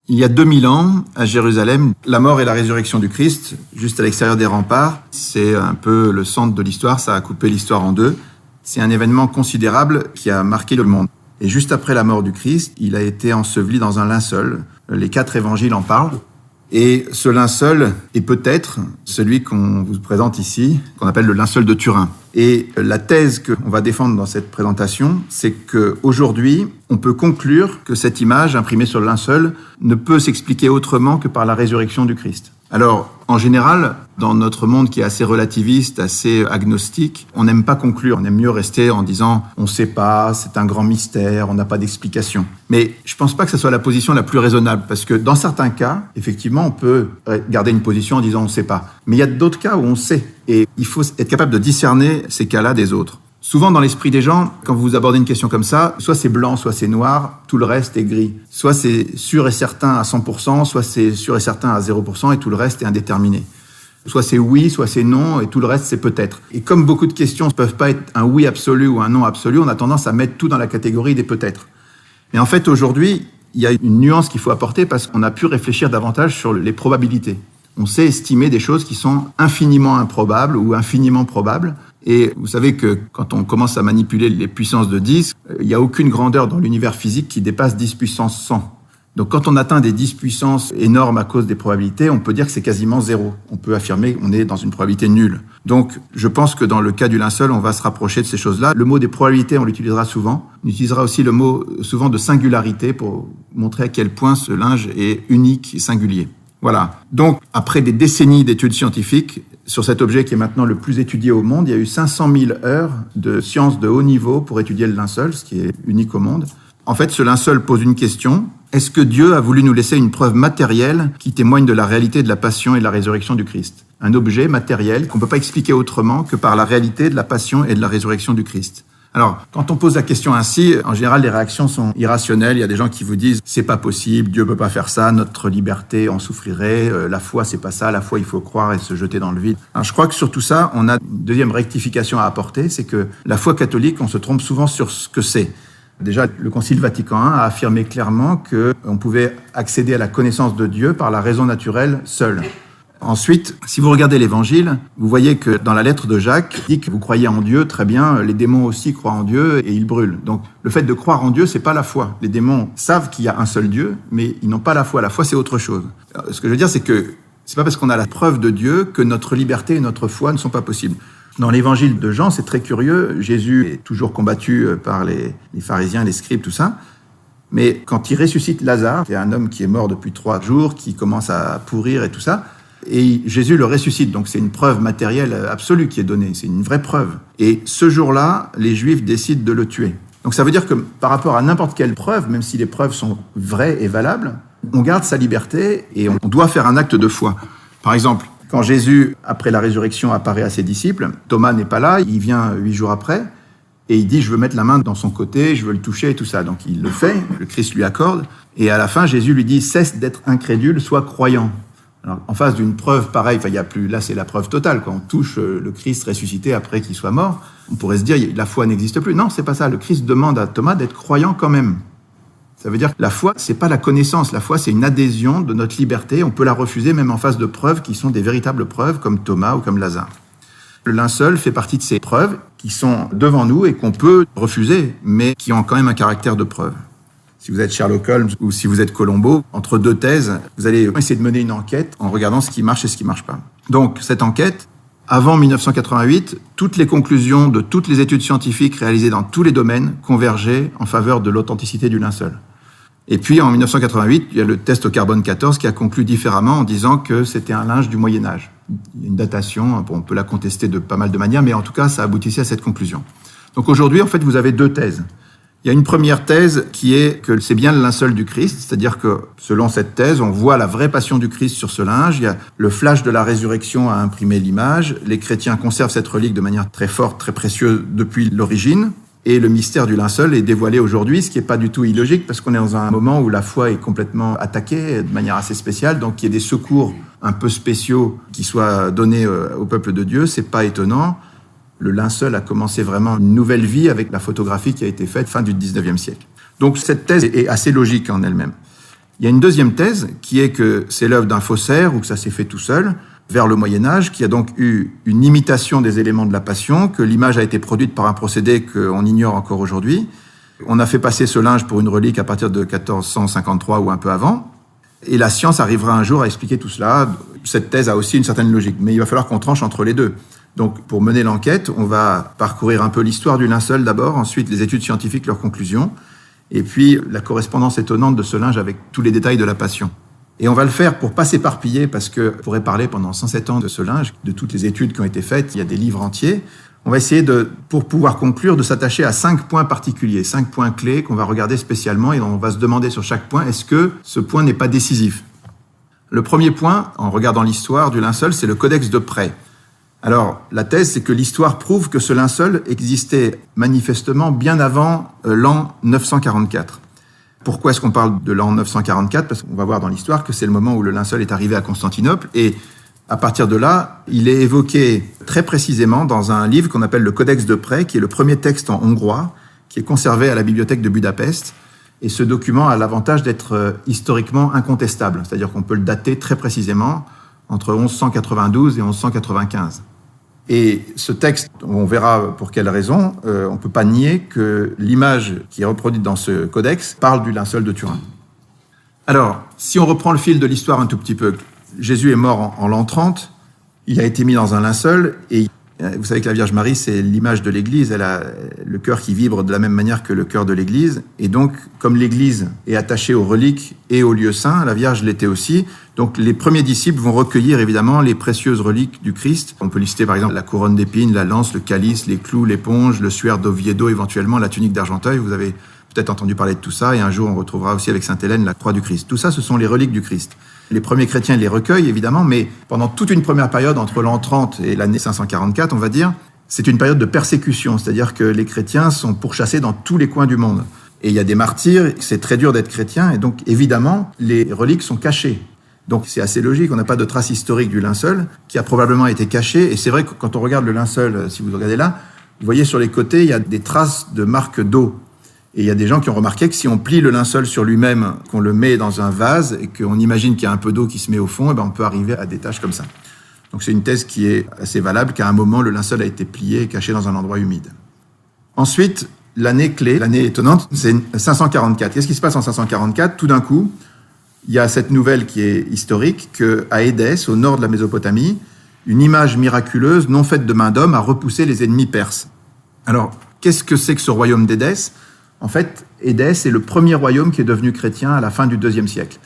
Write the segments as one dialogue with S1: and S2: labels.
S1: Il y a 2000 ans, à Jérusalem, la mort et la résurrection du Christ, juste à l'extérieur des remparts, c'est un peu le centre de l'histoire, ça a coupé l'histoire en deux. C'est un événement considérable qui a marqué le monde. Et juste après la mort du Christ, il a été enseveli dans un linceul. Les 4 évangiles en parlent. Et ce linceul est peut-être celui qu'on vous présente ici, qu'on appelle le linceul de Turin. Et la thèse qu'on va défendre dans cette présentation, c'est qu'aujourd'hui, on peut conclure que cette image imprimée sur le linceul ne peut s'expliquer autrement que par la résurrection du Christ. Alors, en général, dans notre monde qui est assez relativiste, assez agnostique, on n'aime pas conclure. On aime mieux rester en disant « on ne sait pas, c'est un grand mystère, on n'a pas d'explication ». Mais je ne pense pas que ce soit la position la plus raisonnable, parce que dans certains cas, effectivement, on peut garder une position en disant « on ne sait pas ». Mais il y a d'autres cas où on sait, et il faut être capable de discerner ces cas-là des autres. Souvent, dans l'esprit des gens, quand vous abordez une question comme ça, soit c'est blanc, soit c'est noir, tout le reste est gris. Soit c'est sûr et certain à 100%, soit c'est sûr et certain à 0%, et tout le reste est indéterminé. Soit c'est oui, soit c'est non, et tout le reste c'est peut-être. Et comme beaucoup de questions ne peuvent pas être un oui absolu ou un non absolu, on a tendance à mettre tout dans la catégorie des peut-être. Mais en fait, aujourd'hui, il y a une nuance qu'il faut apporter parce qu'on a pu réfléchir davantage sur les probabilités. On sait estimer des choses qui sont infiniment improbables ou infiniment probables. Et vous savez que quand on commence à manipuler les puissances de 10, il n'y a aucune grandeur dans l'univers physique qui dépasse 10 puissance 100. Donc quand on atteint des 10 puissances énormes à cause des probabilités, on peut dire que c'est quasiment zéro. On peut affirmer qu'on est dans une probabilité nulle. Donc je pense que dans le cas du linceul, on va se rapprocher de ces choses-là. Le mot des probabilités, on l'utilisera souvent. On utilisera aussi le mot souvent de singularité pour montrer à quel point ce linge est unique et singulier. Voilà. Donc, après des décennies d'études scientifiques, sur cet objet qui est maintenant le plus étudié au monde, il y a eu 500 000 heures de sciences de haut niveau pour étudier le linceul, ce qui est unique au monde. En fait, ce linceul pose une question. Est-ce que Dieu a voulu nous laisser une preuve matérielle qui témoigne de la réalité de la passion et de la résurrection du Christ? Un objet matériel qu'on ne peut pas expliquer autrement que par la réalité de la passion et de la résurrection du Christ. Alors, quand on pose la question ainsi, en général, les réactions sont irrationnelles. Il y a des gens qui vous disent « c'est pas possible, Dieu peut pas faire ça, notre liberté en souffrirait, la foi c'est pas ça, la foi il faut croire et se jeter dans le vide ». Alors, je crois que sur tout ça, on a une deuxième rectification à apporter, c'est que la foi catholique, on se trompe souvent sur ce que c'est. Déjà, le Concile Vatican I a affirmé clairement qu'on pouvait accéder à la connaissance de Dieu par la raison naturelle seule. Ensuite, si vous regardez l'Évangile, vous voyez que dans la lettre de Jacques, il dit que vous croyez en Dieu, très bien, les démons aussi croient en Dieu et ils brûlent. Donc, le fait de croire en Dieu, c'est pas la foi. Les démons savent qu'il y a un seul Dieu, mais ils n'ont pas la foi. La foi, c'est autre chose. Ce que je veux dire, c'est que c'est pas parce qu'on a la preuve de Dieu que notre liberté et notre foi ne sont pas possibles. Dans l'Évangile de Jean, c'est très curieux. Jésus est toujours combattu par les pharisiens, les scribes, tout ça. Mais quand il ressuscite Lazare, c'est un homme qui est mort depuis 3 jours, qui commence à pourrir et tout ça, et Jésus le ressuscite, donc c'est une preuve matérielle absolue qui est donnée, c'est une vraie preuve. Et ce jour-là, les Juifs décident de le tuer. Donc ça veut dire que par rapport à n'importe quelle preuve, même si les preuves sont vraies et valables, on garde sa liberté et on doit faire un acte de foi. Par exemple, quand Jésus, après la résurrection, apparaît à ses disciples, Thomas n'est pas là, il vient 8 jours après, et il dit « je veux mettre la main dans son côté, je veux le toucher » et tout ça. Donc il le fait, le Christ lui accorde, et à la fin, Jésus lui dit « cesse d'être incrédule, sois croyant ». Alors, en face d'une preuve pareille, il y a plus, là c'est la preuve totale, quand on touche le Christ ressuscité après qu'il soit mort, on pourrait se dire la foi n'existe plus. Non, c'est pas ça. Le Christ demande à Thomas d'être croyant quand même. Ça veut dire que la foi, c'est pas la connaissance. La foi, c'est une adhésion de notre liberté. On peut la refuser même en face de preuves qui sont des véritables preuves, comme Thomas ou comme Lazare. Le linceul fait partie de ces preuves qui sont devant nous et qu'on peut refuser, mais qui ont quand même un caractère de preuve. Si vous êtes Sherlock Holmes ou si vous êtes Colombo, entre 2 thèses, vous allez essayer de mener une enquête en regardant ce qui marche et ce qui marche pas. Donc, cette enquête, avant 1988, toutes les conclusions de toutes les études scientifiques réalisées dans tous les domaines convergeaient en faveur de l'authenticité du linceul. Et puis, en 1988, il y a le test au carbone 14 qui a conclu différemment en disant que c'était un linge du Moyen-Âge. Il y a une datation, on peut la contester de pas mal de manières, mais en tout cas, ça aboutissait à cette conclusion. Donc aujourd'hui, en fait, vous avez 2 thèses. Il y a une première thèse qui est que c'est bien le linceul du Christ, c'est-à-dire que selon cette thèse, on voit la vraie passion du Christ sur ce linge, il y a le flash de la résurrection à imprimer l'image, les chrétiens conservent cette relique de manière très forte, très précieuse depuis l'origine, et le mystère du linceul est dévoilé aujourd'hui, ce qui n'est pas du tout illogique, parce qu'on est dans un moment où la foi est complètement attaquée de manière assez spéciale, donc qu'il y ait des secours un peu spéciaux qui soient donnés au peuple de Dieu, c'est pas étonnant. Le linceul a commencé vraiment une nouvelle vie avec la photographie qui a été faite fin du 19e siècle. Donc cette thèse est assez logique en elle-même. Il y a une deuxième thèse qui est que c'est l'œuvre d'un faussaire ou que ça s'est fait tout seul vers le Moyen-Âge, qui a donc eu une imitation des éléments de la Passion, que l'image a été produite par un procédé qu'on ignore encore aujourd'hui. On a fait passer ce linge pour une relique à partir de 1453 ou un peu avant. Et la science arrivera un jour à expliquer tout cela. Cette thèse a aussi une certaine logique, mais il va falloir qu'on tranche entre les deux. Donc, pour mener l'enquête, on va parcourir un peu l'histoire du linceul d'abord, ensuite les études scientifiques, leurs conclusions, et puis la correspondance étonnante de ce linge avec tous les détails de la Passion. Et on va le faire pour pas s'éparpiller, parce qu'on pourrait parler pendant 107 ans de ce linge, de toutes les études qui ont été faites, il y a des livres entiers. On va essayer, pour pouvoir conclure, de s'attacher à 5 points particuliers, 5 points clés qu'on va regarder spécialement, et on va se demander sur chaque point, est-ce que ce point n'est pas décisif ? Le premier point, en regardant l'histoire du linceul, c'est le codex de prêt. Alors, la thèse, c'est que l'histoire prouve que ce linceul existait manifestement bien avant l'an 944. Pourquoi est-ce qu'on parle de l'an 944 ? Parce qu'on va voir dans l'histoire que c'est le moment où le linceul est arrivé à Constantinople, et à partir de là, il est évoqué très précisément dans un livre qu'on appelle le Codex de prêt, qui est le premier texte en hongrois, qui est conservé à la bibliothèque de Budapest. Et ce document a l'avantage d'être historiquement incontestable, c'est-à-dire qu'on peut le dater très précisément entre 1192 et 1195. Et ce texte, on verra pour quelle raison, on ne peut pas nier que l'image qui est reproduite dans ce codex parle du linceul de Turin. Alors, si on reprend le fil de l'histoire un tout petit peu, Jésus est mort en l'an 30, il a été mis dans un linceul, et vous savez que la Vierge Marie, c'est l'image de l'Église, elle a le cœur qui vibre de la même manière que le cœur de l'Église, et donc, comme l'Église est attachée aux reliques et aux lieux saints, la Vierge l'était aussi, donc les premiers disciples vont recueillir évidemment les précieuses reliques du Christ. On peut lister par exemple la couronne d'épines, la lance, le calice, les clous, l'éponge, le suaire d'Oviedo, éventuellement la tunique d'Argenteuil, vous avez peut-être entendu parler de tout ça, et un jour on retrouvera aussi avec Sainte Hélène la croix du Christ. Tout ça, ce sont les reliques du Christ. Les premiers chrétiens les recueillent, évidemment, mais pendant toute une première période, entre l'an 30 et l'année 544, on va dire, c'est une période de persécution, c'est-à-dire que les chrétiens sont pourchassés dans tous les coins du monde. Et il y a des martyrs, c'est très dur d'être chrétien, et donc, évidemment, les reliques sont cachées. Donc, c'est assez logique, on n'a pas de trace historique du linceul, qui a probablement été caché, et c'est vrai que quand on regarde le linceul, si vous regardez là, vous voyez sur les côtés, il y a des traces de marques d'eau. Et il y a des gens qui ont remarqué que si on plie le linceul sur lui-même, qu'on le met dans un vase et qu'on imagine qu'il y a un peu d'eau qui se met au fond, et ben on peut arriver à des taches comme ça. Donc c'est une thèse qui est assez valable, qu'à un moment, le linceul a été plié et caché dans un endroit humide. Ensuite, l'année clé, l'année étonnante, c'est 544. Qu'est-ce qui se passe en 544 ? Tout d'un coup, il y a cette nouvelle qui est historique, qu'à Édesse, au nord de la Mésopotamie, une image miraculeuse, non faite de main d'homme, a repoussé les ennemis perses. Alors, qu'est-ce que c'est que ce royaume d'Édesse ? En fait, Édesse est le premier royaume qui est devenu chrétien à la fin du IIe siècle.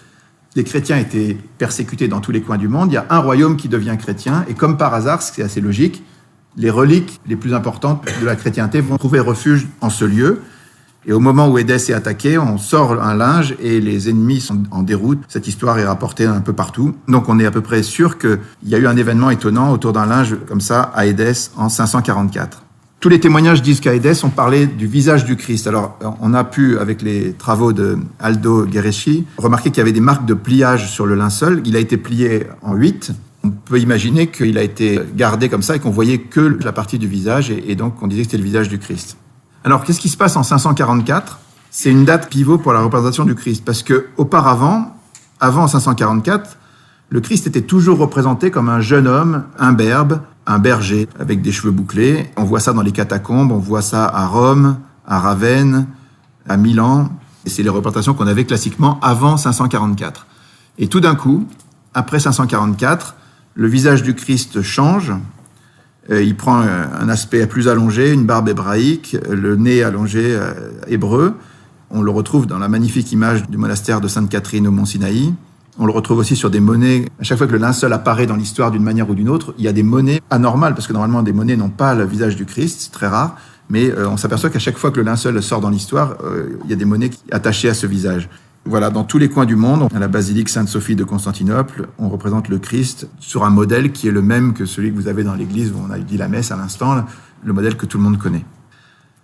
S1: Les chrétiens étaient persécutés dans tous les coins du monde. Il y a un royaume qui devient chrétien. Et comme par hasard, c'est assez logique, les reliques les plus importantes de la chrétienté vont trouver refuge en ce lieu. Et au moment où Édesse est attaquée, on sort un linge et les ennemis sont en déroute. Cette histoire est rapportée un peu partout. Donc on est à peu près sûr qu'il y a eu un événement étonnant autour d'un linge comme ça à Édesse en 544. Tous les témoignages disent qu'à Édesse, on parlait du visage du Christ. Alors, on a pu, avec les travaux de Aldo Guerreschi, remarquer qu'il y avait des marques de pliage sur le linceul. Il a été plié en 8. On peut imaginer qu'il a été gardé comme ça et qu'on voyait que la partie du visage, et donc on disait que c'était le visage du Christ. Alors, qu'est-ce qui se passe en 544 ? C'est une date pivot pour la représentation du Christ, parce que auparavant, avant 544, le Christ était toujours représenté comme un jeune homme imberbe, un berger avec des cheveux bouclés. On voit ça dans les catacombes, on voit ça à Rome, à Ravenne, à Milan. Et c'est les représentations qu'on avait classiquement avant 544. Et tout d'un coup, après 544, le visage du Christ change. Il prend un aspect plus allongé, une barbe hébraïque, le nez allongé hébreu. On le retrouve dans la magnifique image du monastère de Sainte-Catherine au Mont Sinaï. On le retrouve aussi sur des monnaies. À chaque fois que le linceul apparaît dans l'histoire d'une manière ou d'une autre, il y a des monnaies anormales, parce que normalement, des monnaies n'ont pas le visage du Christ, c'est très rare, mais on s'aperçoit qu'à chaque fois que le linceul sort dans l'histoire, il y a des monnaies attachées à ce visage. Voilà, dans tous les coins du monde, à la basilique Sainte-Sophie de Constantinople, on représente le Christ sur un modèle qui est le même que celui que vous avez dans l'église où on a dit la messe à l'instant, le modèle que tout le monde connaît.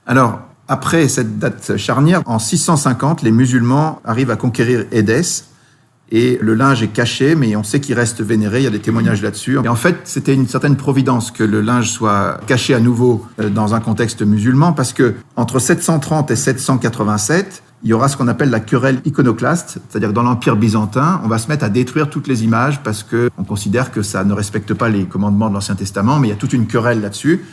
S1: Alors, après cette date charnière, en 650, les musulmans arrivent à conquérir Édesse, et le linge est caché, mais on sait qu'il reste vénéré, il y a des témoignages là-dessus. Et en fait, c'était une certaine providence que le linge soit caché à nouveau dans un contexte musulman, parce que entre 730 et 787, il y aura ce qu'on appelle la querelle iconoclaste, c'est-à-dire que dans l'Empire byzantin, on va se mettre à détruire toutes les images parce qu'on considère que ça ne respecte pas les commandements de l'Ancien Testament, mais il y a toute une querelle là-dessus.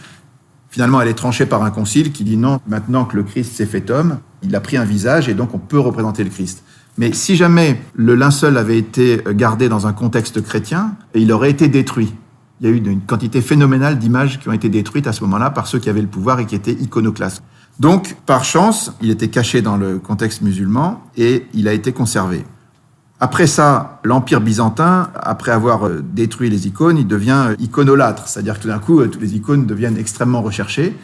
S1: Finalement, elle est tranchée par un concile qui dit non, maintenant que le Christ s'est fait homme, il a pris un visage et donc on peut représenter le Christ. Mais si jamais le linceul avait été gardé dans un contexte chrétien, il aurait été détruit. Il y a eu une quantité phénoménale d'images qui ont été détruites à ce moment-là par ceux qui avaient le pouvoir et qui étaient iconoclastes. Donc, par chance, il était caché dans le contexte musulman et il a été conservé. Après ça, l'Empire byzantin, après avoir détruit les icônes, il devient iconolâtre, c'est-à-dire que tout d'un coup, toutes les icônes deviennent extrêmement recherchées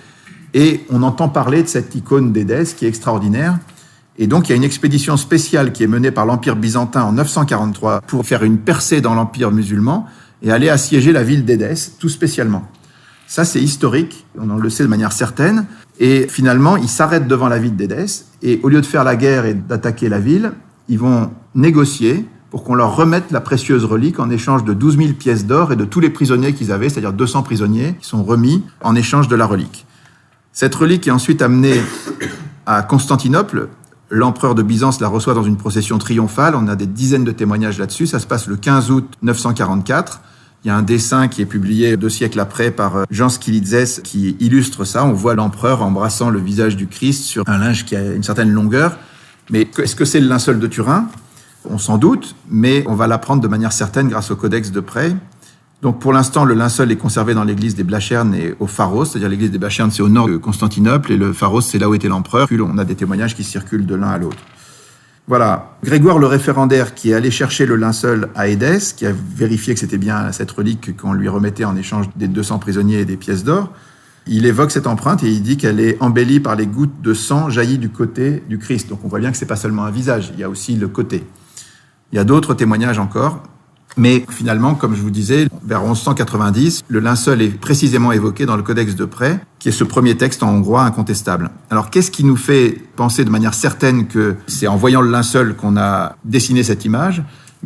S1: et on entend parler de cette icône d'Édesse qui est extraordinaire. Et donc, il y a une expédition spéciale qui est menée par l'Empire byzantin en 943 pour faire une percée dans l'Empire musulman et aller assiéger la ville d'Édesse, tout spécialement. Ça, c'est historique, on le sait de manière certaine. Et finalement, ils s'arrêtent devant la ville d'Édesse et au lieu de faire la guerre et d'attaquer la ville, ils vont négocier pour qu'on leur remette la précieuse relique en échange de 12 000 pièces d'or et de tous les prisonniers qu'ils avaient, c'est-à-dire 200 prisonniers qui sont remis en échange de la relique. Cette relique est ensuite amenée à Constantinople. L'empereur de Byzance la reçoit dans une procession triomphale. On a des dizaines de témoignages là-dessus. Ça se passe le 15 août 944. Il y a un dessin qui est publié 2 siècles après par Jean Skilitzès qui illustre ça. On voit l'empereur embrassant le visage du Christ sur un linge qui a une certaine longueur. Mais est-ce que c'est le linceul de Turin ? On s'en doute, mais on va l'apprendre de manière certaine grâce au Codex de Prêt. Donc pour l'instant, le linceul est conservé dans l'église des Blachernes et au Pharos, c'est-à-dire l'église des Blachernes, c'est au nord de Constantinople, et le Pharos, c'est là où était l'empereur. Puis on a des témoignages qui circulent de l'un à l'autre. Voilà. Grégoire le référendaire qui est allé chercher le linceul à Édesse, qui a vérifié que c'était bien cette relique qu'on lui remettait en échange des 200 prisonniers et des pièces d'or, il évoque cette empreinte et il dit qu'elle est embellie par les gouttes de sang jaillies du côté du Christ. Donc on voit bien que c'est pas seulement un visage, il y a aussi le côté. Il y a d'autres témoignages encore, mais finalement, comme je vous disais, vers 1190, le linceul est précisément évoqué dans le Codex de Prêt, qui est ce premier texte en hongrois incontestable. Alors qu'est-ce qui nous fait penser de manière certaine que c'est en voyant le linceul qu'on a dessiné cette image ?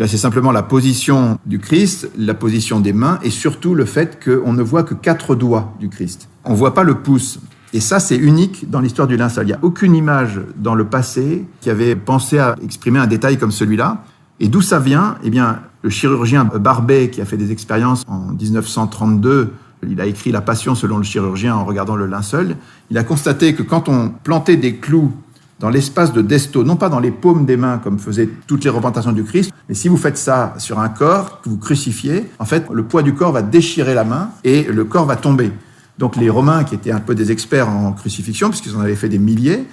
S1: C'est simplement la position du Christ, la position des mains, et surtout le fait qu'on ne voit que 4 doigts du Christ. On ne voit pas le pouce. Et ça, c'est unique dans l'histoire du linceul. Il n'y a aucune image dans le passé qui avait pensé à exprimer un détail comme celui-là. Et d'où ça vient ? Eh bien, le chirurgien Barbet, qui a fait des expériences en 1932, il a écrit La Passion selon le chirurgien en regardant le linceul, il a constaté que quand on plantait des clous dans l'espace de Desto, non pas dans les paumes des mains comme faisaient toutes les représentations du Christ, mais si vous faites ça sur un corps, que vous crucifiez, en fait, le poids du corps va déchirer la main et le corps va tomber. Donc les Romains, qui étaient un peu des experts en crucifixion, puisqu'ils en avaient fait des milliers,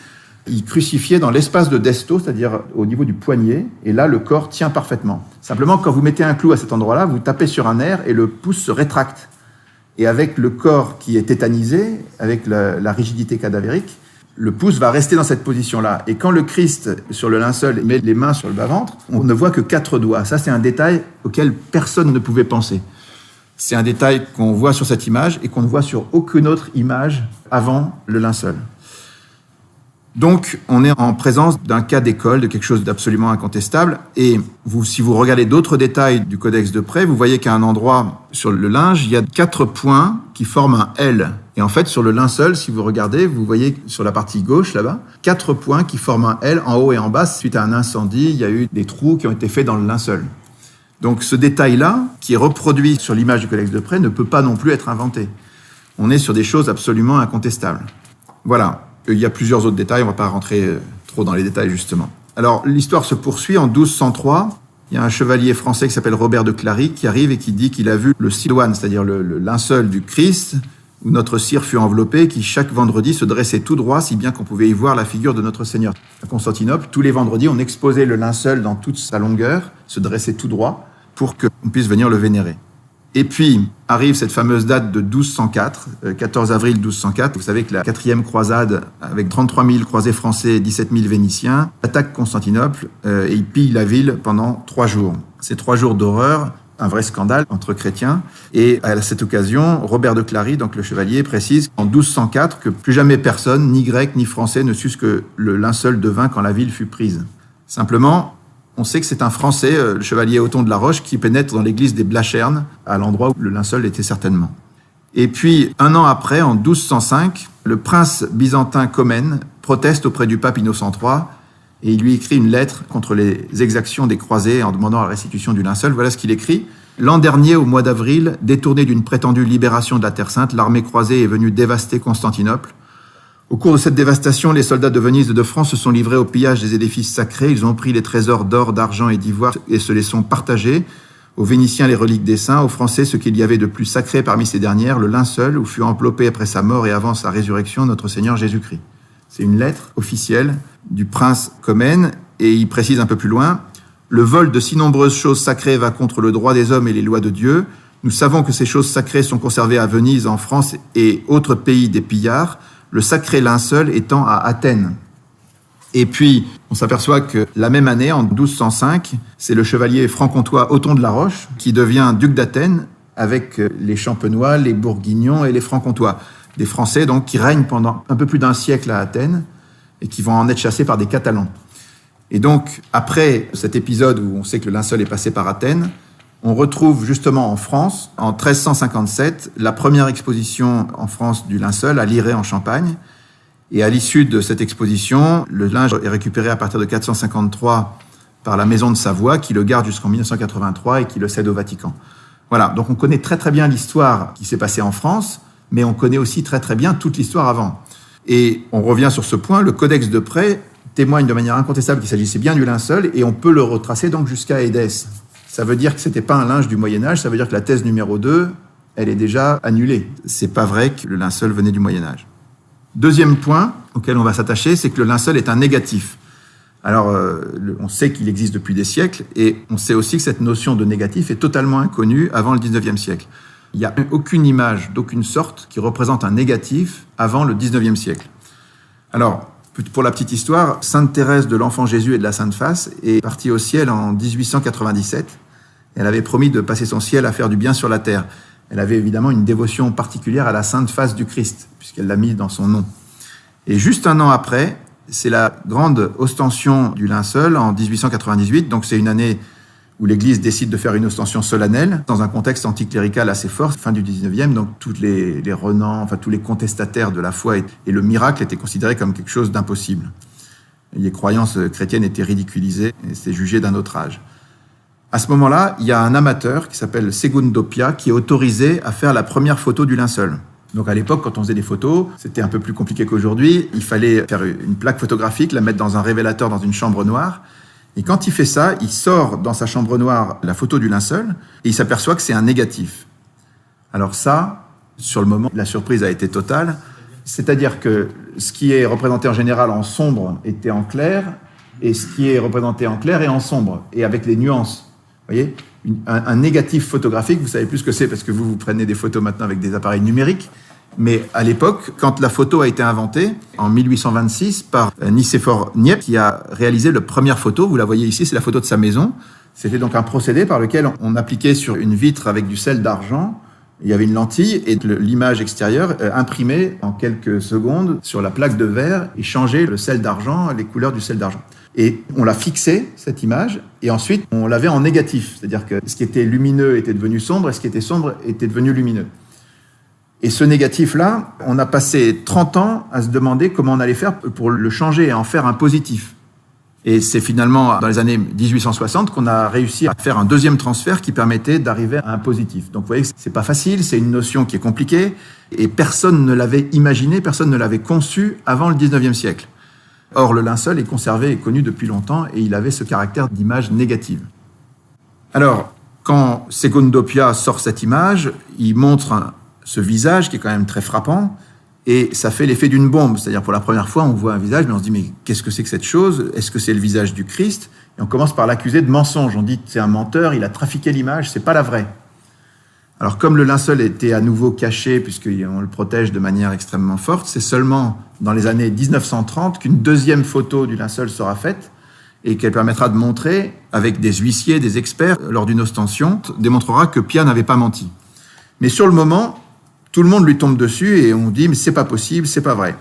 S1: ils crucifiaient dans l'espace de Desto, c'est-à-dire au niveau du poignet, et là, le corps tient parfaitement. Simplement, quand vous mettez un clou à cet endroit-là, vous tapez sur un nerf et le pouce se rétracte. Et avec le corps qui est tétanisé, avec la rigidité cadavérique, le pouce va rester dans cette position-là. Et quand le Christ, sur le linceul, met les mains sur le bas-ventre, on ne voit que 4 doigts. Ça, c'est un détail auquel personne ne pouvait penser. C'est un détail qu'on voit sur cette image et qu'on ne voit sur aucune autre image avant le linceul. Donc, on est en présence d'un cas d'école, de quelque chose d'absolument incontestable. Et si vous regardez d'autres détails du Codex de Prêt, vous voyez qu'à un endroit sur le linge, il y a 4 points qui forment un L. Et en fait, sur le linceul, si vous regardez, vous voyez sur la partie gauche, là-bas, 4 points qui forment un L en haut et en bas. Suite à un incendie, il y a eu des trous qui ont été faits dans le linceul. Donc, ce détail-là, qui est reproduit sur l'image du Codex de Prêt, ne peut pas non plus être inventé. On est sur des choses absolument incontestables. Voilà. Il y a plusieurs autres détails, on ne va pas rentrer trop dans les détails justement. Alors l'histoire se poursuit en 1203. Il y a un chevalier français qui s'appelle Robert de Clary qui arrive et qui dit qu'il a vu le siloane, c'est-à-dire le linceul du Christ, où notre cire fut enveloppée, qui chaque vendredi se dressait tout droit, si bien qu'on pouvait y voir la figure de notre Seigneur. À Constantinople, tous les vendredis, on exposait le linceul dans toute sa longueur, se dressait tout droit, pour qu'on puisse venir le vénérer. Et puis, arrive cette fameuse date de 1204, 14 avril 1204. Vous savez que la 4e croisade, avec 33 000 croisés français et 17 000 Vénitiens, attaque Constantinople et il pille la ville pendant 3 jours. Ces 3 jours d'horreur, un vrai scandale entre chrétiens. Et à cette occasion, Robert de Clary, donc le chevalier, précise en 1204 que plus jamais personne, ni grec ni français, ne sut ce que le linceul devint quand la ville fut prise. Simplement, on sait que c'est un Français, le chevalier Othon de la Roche, qui pénètre dans l'église des Blachernes, à l'endroit où le linceul était certainement. Et puis, 1 an après, en 1205, le prince byzantin Comène proteste auprès du pape Innocent III et il lui écrit une lettre contre les exactions des croisés en demandant la restitution du linceul. Voilà ce qu'il écrit. « L'an dernier, au mois d'avril, détourné d'une prétendue libération de la Terre Sainte, l'armée croisée est venue dévaster Constantinople. Au cours de cette dévastation, les soldats de Venise et de France se sont livrés au pillage des édifices sacrés. Ils ont pris les trésors d'or, d'argent et d'ivoire et se les sont partagés. Aux Vénitiens, les reliques des saints, aux Français, ce qu'il y avait de plus sacré parmi ces dernières, le linceul où fut enveloppé après sa mort et avant sa résurrection notre Seigneur Jésus-Christ. » C'est une lettre officielle du prince Comnène, et il précise un peu plus loin « Le vol de si nombreuses choses sacrées va contre le droit des hommes et les lois de Dieu. Nous savons que ces choses sacrées sont conservées à Venise, en France et autres pays des pillards, le sacré linceul étant à Athènes. » Et puis, on s'aperçoit que la même année, en 1205, c'est le chevalier franc-comtois Othon de la Roche qui devient duc d'Athènes avec les Champenois, les Bourguignons et les Francs-Comtois. Des Français donc qui règnent pendant un peu plus d'un siècle à Athènes et qui vont en être chassés par des Catalans. Et donc, après cet épisode où on sait que le linceul est passé par Athènes, on retrouve justement en France, en 1357, la première exposition en France du linceul à Lirey en Champagne. Et à l'issue de cette exposition, le linge est récupéré à partir de 453 par la Maison de Savoie, qui le garde jusqu'en 1983 et qui le cède au Vatican. Voilà, donc on connaît très très bien l'histoire qui s'est passée en France, mais on connaît aussi très très bien toute l'histoire avant. Et on revient sur ce point, le Codex de Près témoigne de manière incontestable qu'il s'agissait bien du linceul, et on peut le retracer donc jusqu'à Édesse. Ça veut dire que ce n'était pas un linge du Moyen-Âge, ça veut dire que la thèse numéro 2, elle est déjà annulée. C'est pas vrai que le linceul venait du Moyen-Âge. Deuxième point auquel on va s'attacher, c'est que le linceul est un négatif. Alors, on sait qu'il existe depuis des siècles, et on sait aussi que cette notion de négatif est totalement inconnue avant le 19e siècle. Il n'y a aucune image d'aucune sorte qui représente un négatif avant le 19e siècle. Alors, pour la petite histoire, Sainte Thérèse de l'Enfant Jésus et de la Sainte Face est partie au ciel en 1897. Elle avait promis de passer son ciel à faire du bien sur la terre. Elle avait évidemment une dévotion particulière à la Sainte Face du Christ, puisqu'elle l'a mis dans son nom. Et juste un an après, c'est la grande ostension du linceul en 1898, donc c'est une année où l'Église décide de faire une ostension solennelle, dans un contexte anticlérical assez fort, fin du 19e, donc tous les renants, enfin tous les contestataires de la foi et le miracle étaient considérés comme quelque chose d'impossible. Les croyances chrétiennes étaient ridiculisées et c'était jugé d'un autre âge. À ce moment-là, il y a un amateur qui s'appelle Segundo Pia qui est autorisé à faire la première photo du linceul. Donc à l'époque, quand on faisait des photos, c'était un peu plus compliqué qu'aujourd'hui. Il fallait faire une plaque photographique, la mettre dans un révélateur dans une chambre noire. Et quand il fait ça, il sort dans sa chambre noire la photo du linceul et il s'aperçoit que c'est un négatif. Alors ça, sur le moment, la surprise a été totale. C'est-à-dire que ce qui est représenté en général en sombre était en clair et ce qui est représenté en clair est en sombre et avec les nuances. Vous voyez, un négatif photographique, vous savez plus ce que c'est parce que vous prenez des photos maintenant avec des appareils numériques. Mais à l'époque, quand la photo a été inventée, en 1826, par Nicéphore Niepce, qui a réalisé la première photo, vous la voyez ici, c'est la photo de sa maison. C'était donc un procédé par lequel on appliquait sur une vitre avec du sel d'argent, il y avait une lentille et l'image extérieure imprimée en quelques secondes sur la plaque de verre et changeait le sel d'argent, les couleurs du sel d'argent. Et on l'a fixée, cette image, et ensuite on l'avait en négatif, c'est-à-dire que ce qui était lumineux était devenu sombre et ce qui était sombre était devenu lumineux. Et ce négatif-là, on a passé 30 ans à se demander comment on allait faire pour le changer et en faire un positif. Et c'est finalement dans les années 1860 qu'on a réussi à faire un deuxième transfert qui permettait d'arriver à un positif. Donc vous voyez que c'est pas facile, c'est une notion qui est compliquée, et personne ne l'avait imaginé, personne ne l'avait conçu avant le 19e siècle. Or, le linceul est conservé et connu depuis longtemps, et il avait ce caractère d'image négative. Alors, quand Segundo Pia sort cette image, il montre ce visage qui est quand même très frappant, et ça fait l'effet d'une bombe. C'est-à-dire, pour la première fois, on voit un visage, mais on se dit, mais qu'est-ce que c'est que cette chose ? Est-ce que c'est le visage du Christ ? Et on commence par l'accuser de mensonge. On dit, c'est un menteur, il a trafiqué l'image, c'est pas la vraie. Alors, comme le linceul était à nouveau caché, puisqu'on le protège de manière extrêmement forte, c'est seulement dans les années 1930 qu'une deuxième photo du linceul sera faite, et qu'elle permettra de montrer, avec des huissiers, des experts, lors d'une ostension, démontrera que Pia n'avait pas menti. Mais sur le moment, tout le monde lui tombe dessus et on dit « mais c'est pas possible, c'est pas vrai ».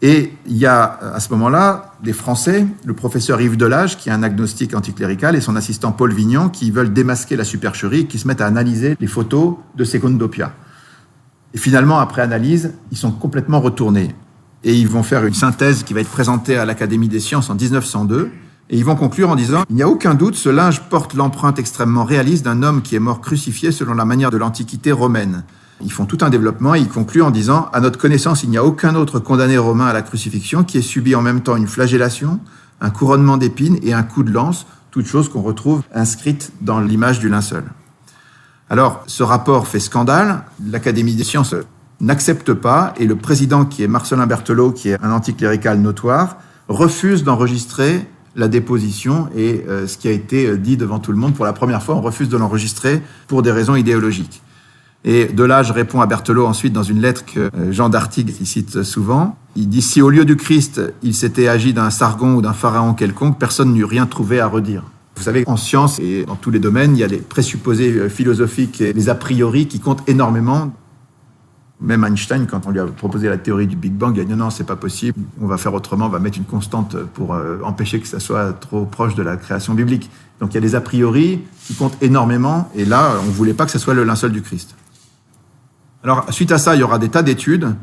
S1: Et il y a à ce moment-là des Français, le professeur Yves Delage, qui est un agnostique anticlérical, et son assistant Paul Vignon, qui veulent démasquer la supercherie et qui se mettent à analyser les photos de Segundo Pia. Et finalement, après analyse, ils sont complètement retournés. Et ils vont faire une synthèse qui va être présentée à l'Académie des sciences en 1902. Et ils vont conclure en disant « Il n'y a aucun doute, ce linge porte l'empreinte extrêmement réaliste d'un homme qui est mort crucifié selon la manière de l'Antiquité romaine. » Ils font tout un développement et ils concluent en disant « À notre connaissance, il n'y a aucun autre condamné romain à la crucifixion qui ait subi en même temps une flagellation, un couronnement d'épines et un coup de lance, toutes choses qu'on retrouve inscrites dans l'image du linceul. » Alors, ce rapport fait scandale, l'Académie des sciences n'accepte pas et le président, qui est Marcelin Berthelot, qui est un anticlérical notoire, refuse d'enregistrer la déposition et ce qui a été dit devant tout le monde. Pour la première fois, on refuse de l'enregistrer pour des raisons idéologiques. Et Delage répond à Berthelot ensuite dans une lettre que Jean d'Artigues cite souvent. Il dit « Si au lieu du Christ, il s'était agi d'un Sargon ou d'un pharaon quelconque, personne n'eût rien trouvé à redire. » Vous savez, en science et dans tous les domaines, il y a les présupposés philosophiques et les a priori qui comptent énormément. Même Einstein, quand on lui a proposé la théorie du Big Bang, il a dit non, c'est pas possible, on va faire autrement, on va mettre une constante pour empêcher que ça soit trop proche de la création biblique. Donc il y a des a priori qui comptent énormément, et là, on ne voulait pas que ce soit le linceul du Christ. Alors, suite à ça, il y aura des tas d'études.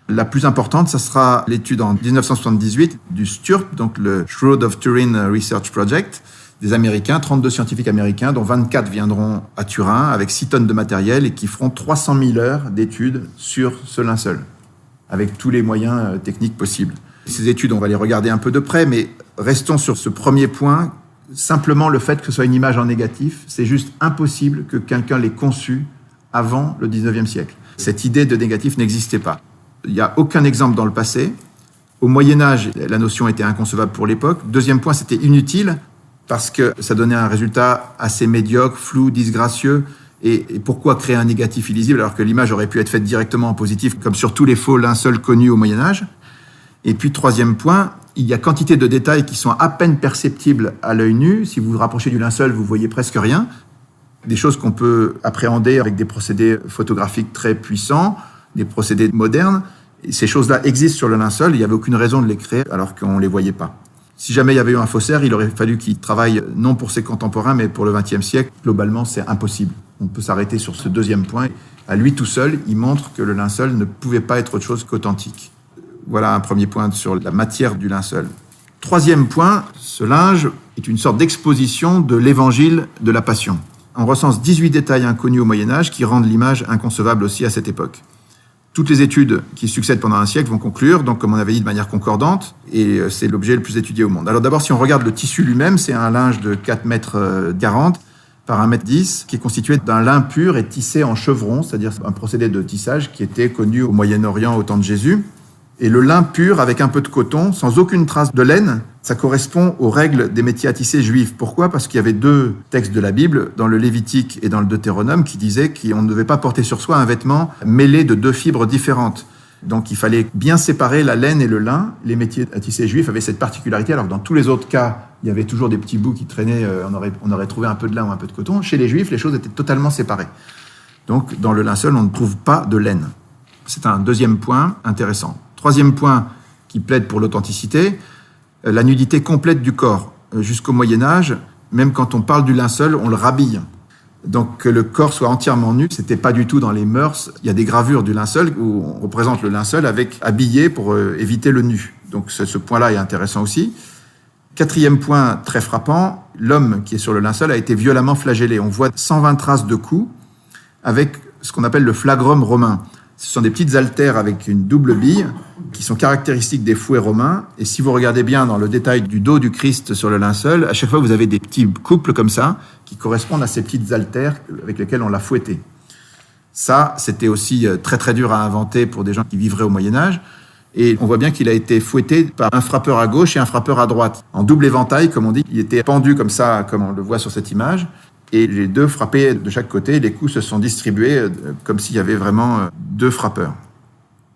S1: La plus importante, ça sera l'étude en 1978 du STURP, donc le Shroud of Turin Research Project, des Américains, 32 scientifiques américains, dont 24 viendront à Turin avec 6 tonnes de matériel et qui feront 300 000 heures d'études sur ce linceul, avec tous les moyens techniques possibles. Ces études, on va les regarder un peu de près, mais restons sur ce premier point. Simplement le fait que ce soit une image en négatif, c'est juste impossible que quelqu'un l'ait conçu avant le 19e siècle. Cette idée de négatif n'existait pas. Il n'y a aucun exemple dans le passé. Au Moyen-Âge, la notion était inconcevable pour l'époque. Deuxième point, c'était inutile, parce que ça donnait un résultat assez médiocre, flou, disgracieux. Et pourquoi créer un négatif illisible alors que l'image aurait pu être faite directement en positif, comme sur tous les faux linceuls connus au Moyen-Âge. Et puis, troisième point, il y a quantité de détails qui sont à peine perceptibles à l'œil nu. Si vous vous rapprochez du linceul, vous voyez presque rien. Des choses qu'on peut appréhender avec des procédés photographiques très puissants, des procédés modernes. Et ces choses-là existent sur le linceul, il n'y avait aucune raison de les créer alors qu'on ne les voyait pas. Si jamais il y avait eu un faussaire, il aurait fallu qu'il travaille non pour ses contemporains, mais pour le XXe siècle. Globalement, c'est impossible. On peut s'arrêter sur ce deuxième point. À lui tout seul, il montre que le linceul ne pouvait pas être autre chose qu'authentique. Voilà un premier point sur la matière du linceul. Troisième point, ce linge est une sorte d'exposition de l'évangile de la Passion. On recense 18 détails inconnus au Moyen-Âge qui rendent l'image inconcevable aussi à cette époque. Toutes les études qui succèdent pendant un siècle vont conclure, donc comme on avait dit, de manière concordante, et c'est l'objet le plus étudié au monde. Alors d'abord, si on regarde le tissu lui-même, c'est un linge de 4,40 mètres par 1,10 mètre, qui est constitué d'un lin pur et tissé en chevron, c'est-à-dire un procédé de tissage qui était connu au Moyen-Orient au temps de Jésus. Et le lin pur avec un peu de coton, sans aucune trace de laine, ça correspond aux règles des métiers à tisser juifs. Pourquoi ? Parce qu'il y avait 2 textes de la Bible, dans le Lévitique et dans le Deutéronome, qui disaient qu'on ne devait pas porter sur soi un vêtement mêlé de 2 fibres différentes. Donc il fallait bien séparer la laine et le lin. Les métiers à tisser juifs avaient cette particularité, alors que dans tous les autres cas, il y avait toujours des petits bouts qui traînaient, on aurait trouvé un peu de lin ou un peu de coton. Chez les juifs, les choses étaient totalement séparées. Donc dans le linceul, on ne trouve pas de laine. C'est un deuxième point intéressant. Troisième point qui plaide pour l'authenticité, la nudité complète du corps. Jusqu'au Moyen-Âge, même quand on parle du linceul, on le rhabille. Donc que le corps soit entièrement nu, c'était pas du tout dans les mœurs. Il y a des gravures du linceul où on représente le linceul avec habillé pour éviter le nu. Donc ce point-là est intéressant aussi. Quatrième point très frappant, l'homme qui est sur le linceul a été violemment flagellé. On voit 120 traces de coups avec ce qu'on appelle le flagrum romain. Ce sont des petites haltères avec une double bille qui sont caractéristiques des fouets romains. Et si vous regardez bien dans le détail du dos du Christ sur le linceul, à chaque fois vous avez des petits couples comme ça qui correspondent à ces petites haltères avec lesquelles on l'a fouetté. Ça, c'était aussi très très dur à inventer pour des gens qui vivraient au Moyen-Âge. Et on voit bien qu'il a été fouetté par un frappeur à gauche et un frappeur à droite. En double éventail, comme on dit, il était pendu comme ça, comme on le voit sur cette image. Et les 2 frappaient de chaque côté, les coups se sont distribués comme s'il y avait vraiment 2 frappeurs.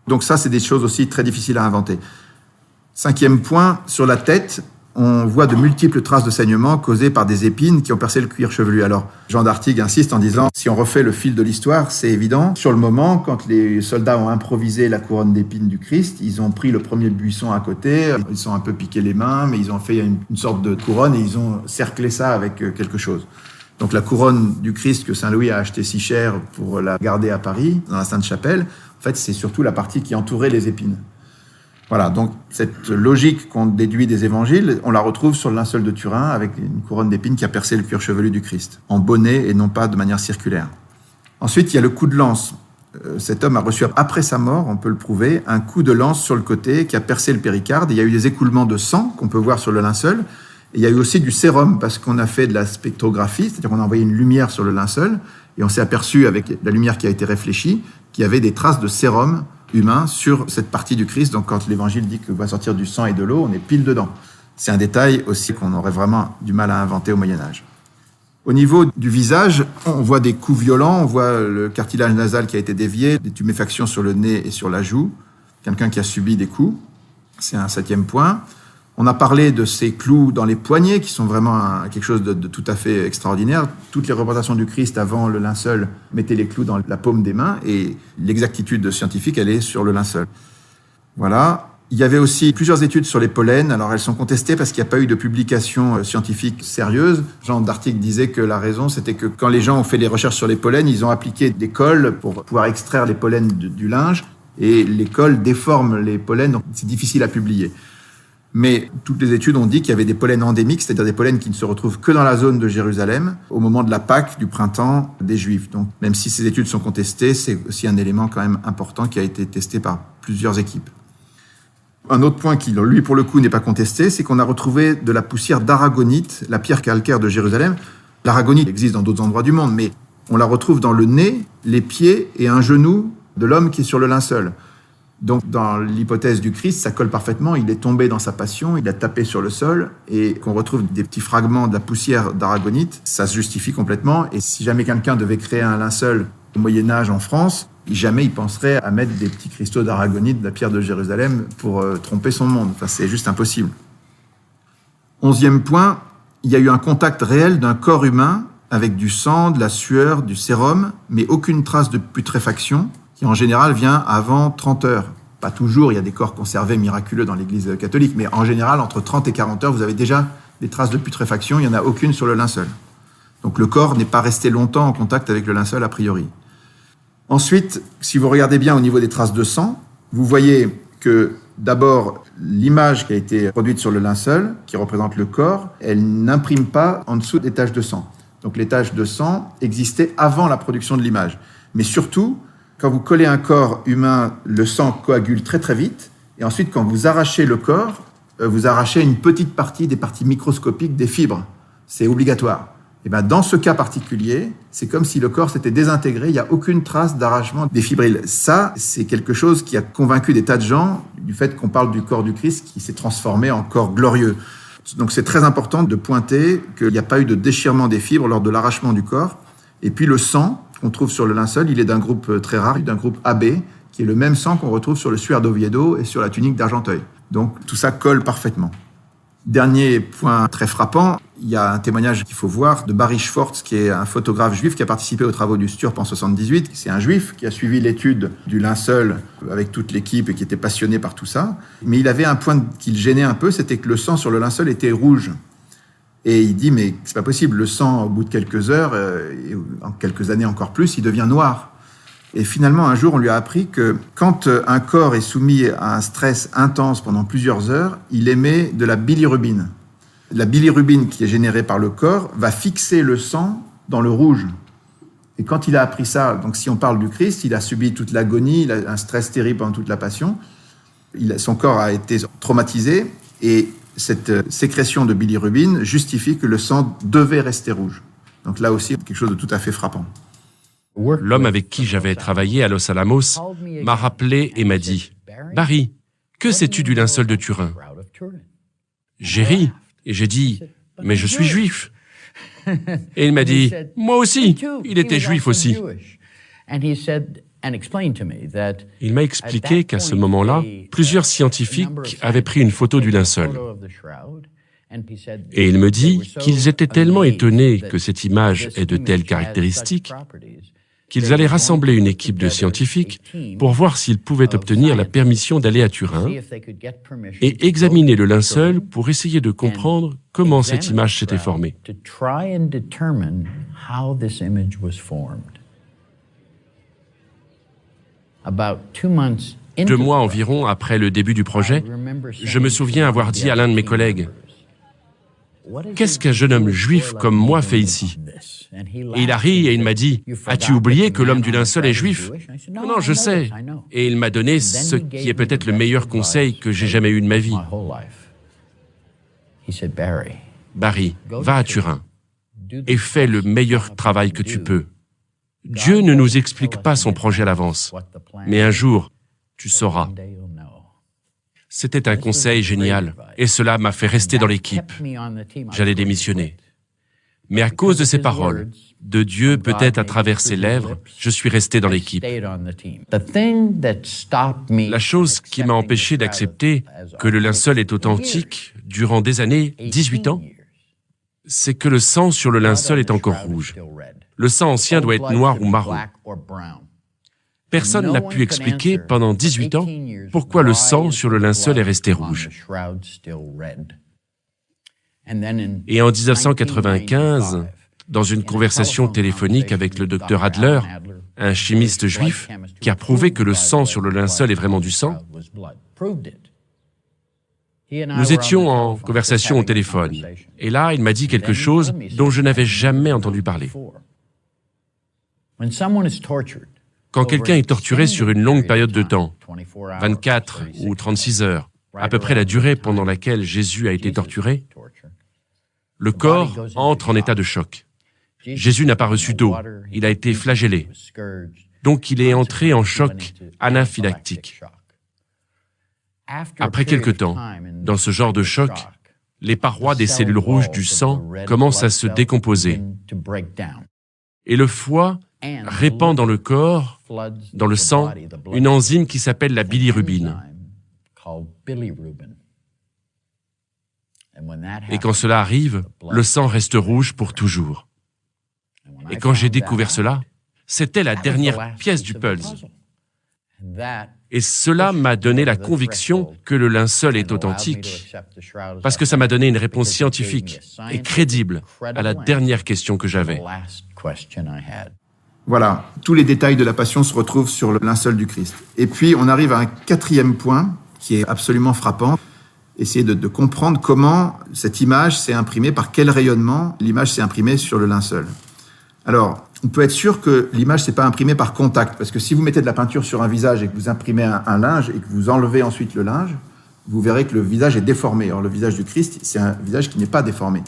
S1: Donc ça, c'est des choses aussi très difficiles à inventer. 5e point, sur la tête, on voit de multiples traces de saignement causées par des épines qui ont percé le cuir chevelu. Alors, Jean d'Artigues insiste en disant, si on refait le fil de l'histoire, c'est évident. Sur le moment, quand les soldats ont improvisé la couronne d'épines du Christ, ils ont pris le premier buisson à côté, ils sont un peu piqué les mains, mais ils ont fait une sorte de couronne et ils ont cerclé ça avec quelque chose. Donc la couronne du Christ que Saint Louis a acheté si cher pour la garder à Paris, dans la Sainte-Chapelle, en fait, c'est surtout la partie qui entourait les épines. Voilà, donc cette logique qu'on déduit des évangiles, on la retrouve sur le linceul de Turin avec une couronne d'épines qui a percé le cuir chevelu du Christ, en bonnet et non pas de manière circulaire. Ensuite, il y a le coup de lance. Cet homme a reçu, après sa mort, on peut le prouver, un coup de lance sur le côté qui a percé le péricarde. Il y a eu des écoulements de sang qu'on peut voir sur le linceul. Et il y a eu aussi du sérum parce qu'on a fait de la spectrographie, c'est-à-dire qu'on a envoyé une lumière sur le linceul et on s'est aperçu avec la lumière qui a été réfléchie qu'il y avait des traces de sérum humain sur cette partie du Christ. Donc quand l'évangile dit qu'il va sortir du sang et de l'eau, on est pile dedans. C'est un détail aussi qu'on aurait vraiment du mal à inventer au Moyen-Âge. Au niveau du visage, on voit des coups violents, on voit le cartilage nasal qui a été dévié, des tuméfactions sur le nez et sur la joue, quelqu'un qui a subi des coups. C'est un 7e point. On a parlé de ces clous dans les poignets qui sont vraiment quelque chose de tout à fait extraordinaire. Toutes les représentations du Christ avant le linceul mettaient les clous dans la paume des mains et l'exactitude scientifique, elle est sur le linceul. Voilà. Il y avait aussi plusieurs études sur les pollens. Alors elles sont contestées parce qu'il n'y a pas eu de publication scientifique sérieuse. Jean d'Artic disait que la raison, c'était que quand les gens ont fait les recherches sur les pollens, ils ont appliqué des cols pour pouvoir extraire les pollens du linge et les cols déforment les pollens, donc c'est difficile à publier. Mais toutes les études ont dit qu'il y avait des pollens endémiques, c'est-à-dire des pollens qui ne se retrouvent que dans la zone de Jérusalem au moment de la Pâque, du printemps des Juifs. Donc, même si ces études sont contestées, c'est aussi un élément quand même important qui a été testé par plusieurs équipes. Un autre point qui, lui, pour le coup, n'est pas contesté, c'est qu'on a retrouvé de la poussière d'aragonite, la pierre calcaire de Jérusalem. L'aragonite existe dans d'autres endroits du monde, mais on la retrouve dans le nez, les pieds et un genou de l'homme qui est sur le linceul. Donc, dans l'hypothèse du Christ, ça colle parfaitement. Il est tombé dans sa passion, il a tapé sur le sol et qu'on retrouve des petits fragments de la poussière d'aragonite, ça se justifie complètement. Et si jamais quelqu'un devait créer un linceul au Moyen-Âge en France, jamais il penserait à mettre des petits cristaux d'aragonite de la pierre de Jérusalem pour tromper son monde. Enfin, c'est juste impossible. 11e point, il y a eu un contact réel d'un corps humain avec du sang, de la sueur, du sérum, mais aucune trace de putréfaction, qui en général vient avant 30 heures. Pas toujours, il y a des corps conservés miraculeux dans l'Église catholique, mais en général, entre 30 et 40 heures, vous avez déjà des traces de putréfaction, il n'y en a aucune sur le linceul. Donc le corps n'est pas resté longtemps en contact avec le linceul a priori. Ensuite, si vous regardez bien au niveau des traces de sang, vous voyez que d'abord, l'image qui a été produite sur le linceul, qui représente le corps, elle n'imprime pas en dessous des taches de sang. Donc les taches de sang existaient avant la production de l'image. Mais surtout, quand vous collez un corps humain, le sang coagule très très vite. Et ensuite, quand vous arrachez le corps, vous arrachez une petite partie des parties microscopiques des fibres. C'est obligatoire. Et bien, dans ce cas particulier, c'est comme si le corps s'était désintégré. Il n'y a aucune trace d'arrachement des fibrilles. Ça, c'est quelque chose qui a convaincu des tas de gens du fait qu'on parle du corps du Christ qui s'est transformé en corps glorieux. Donc c'est très important de pointer qu'il n'y a pas eu de déchirement des fibres lors de l'arrachement du corps. Et puis le sang qu'on trouve sur le linceul, il est d'un groupe très rare, d'un groupe AB, qui est le même sang qu'on retrouve sur le suaire d'Oviedo et sur la tunique d'Argenteuil. Donc tout ça colle parfaitement. Dernier point très frappant, il y a un témoignage qu'il faut voir de Barry Schwartz, qui est un photographe juif qui a participé aux travaux du Sturp en 78. C'est un juif qui a suivi l'étude du linceul avec toute l'équipe et qui était passionné par tout ça. Mais il avait un point qui le gênait un peu, c'était que le sang sur le linceul était rouge. Et il dit, mais c'est pas possible, le sang, au bout de quelques heures, et en quelques années encore plus, il devient noir. Et finalement, un jour, on lui a appris que quand un corps est soumis à un stress intense pendant plusieurs heures, il émet de la bilirubine. La bilirubine qui est générée par le corps va fixer le sang dans le rouge. Et quand il a appris ça, donc si on parle du Christ, il a subi toute l'agonie, il a un stress terrible pendant toute la passion, son corps a été traumatisé et cette sécrétion de bilirubine justifie que le sang devait rester rouge. Donc là aussi, quelque chose de tout à fait frappant.
S2: L'homme avec qui j'avais travaillé à Los Alamos m'a rappelé et m'a dit « Barry, que sais-tu du linceul de Turin ?» J'ai ri et j'ai dit « Mais je suis juif !» Et il m'a dit « Moi aussi, il était juif aussi !» Il m'a expliqué qu'à ce moment-là, plusieurs scientifiques avaient pris une photo du linceul. Et il me dit qu'ils étaient tellement étonnés que cette image ait de telles caractéristiques qu'ils allaient rassembler une équipe de scientifiques pour voir s'ils pouvaient obtenir la permission d'aller à Turin et examiner le linceul pour essayer de comprendre comment cette image s'était formée. 2 mois environ après le début du projet, je me souviens avoir dit à l'un de mes collègues, « Qu'est-ce qu'un jeune homme juif comme moi fait ici ?» Et il a ri et il m'a dit, « As-tu oublié que l'homme du linceul est juif ?»« Non, non, je sais. » Et il m'a donné ce qui est peut-être le meilleur conseil que j'ai jamais eu de ma vie. Barry, va à Turin et fais le meilleur travail que tu peux. Dieu ne nous explique pas son projet à l'avance, mais un jour, tu sauras. C'était un conseil génial, et cela m'a fait rester dans l'équipe. J'allais démissionner. Mais à cause de ces paroles, de Dieu peut-être à travers ses lèvres, je suis resté dans l'équipe. La chose qui m'a empêché d'accepter que le linceul est authentique durant des années, 18 ans, c'est que le sang sur le linceul est encore rouge. Le sang ancien doit être noir ou marron. Personne n'a pu expliquer pendant 18 ans pourquoi le sang sur le linceul est resté rouge. Et en 1995, dans une conversation téléphonique avec le docteur Adler, un chimiste juif qui a prouvé que le sang sur le linceul est vraiment du sang, nous étions en conversation au téléphone. Et là, il m'a dit quelque chose dont je n'avais jamais entendu parler. Quand quelqu'un est torturé sur une longue période de temps, 24 ou 36 heures, à peu près la durée pendant laquelle Jésus a été torturé, le corps entre en état de choc. Jésus n'a pas reçu d'eau, il a été flagellé. Donc il est entré en choc anaphylactique. Après quelque temps, dans ce genre de choc, les parois des cellules rouges du sang commencent à se décomposer. Et le foie répand dans le corps, dans le sang, une enzyme qui s'appelle la bilirubine. Et quand cela arrive, le sang reste rouge pour toujours. Et quand j'ai découvert cela, c'était la dernière pièce du puzzle. Et cela m'a donné la conviction que le linceul est authentique, parce que ça m'a donné une réponse scientifique et crédible à la dernière question que j'avais.
S1: Voilà, tous les détails de la Passion se retrouvent sur le linceul du Christ. Et puis, on arrive à un 4e point qui est absolument frappant. Essayer de comprendre comment cette image s'est imprimée, par quel rayonnement l'image s'est imprimée sur le linceul. Alors, on peut être sûr que l'image ne s'est pas imprimée par contact, parce que si vous mettez de la peinture sur un visage et que vous imprimez un linge et que vous enlevez ensuite le linge, vous verrez que le visage est déformé. Or, le visage du Christ, c'est un visage qui n'est pas déformé.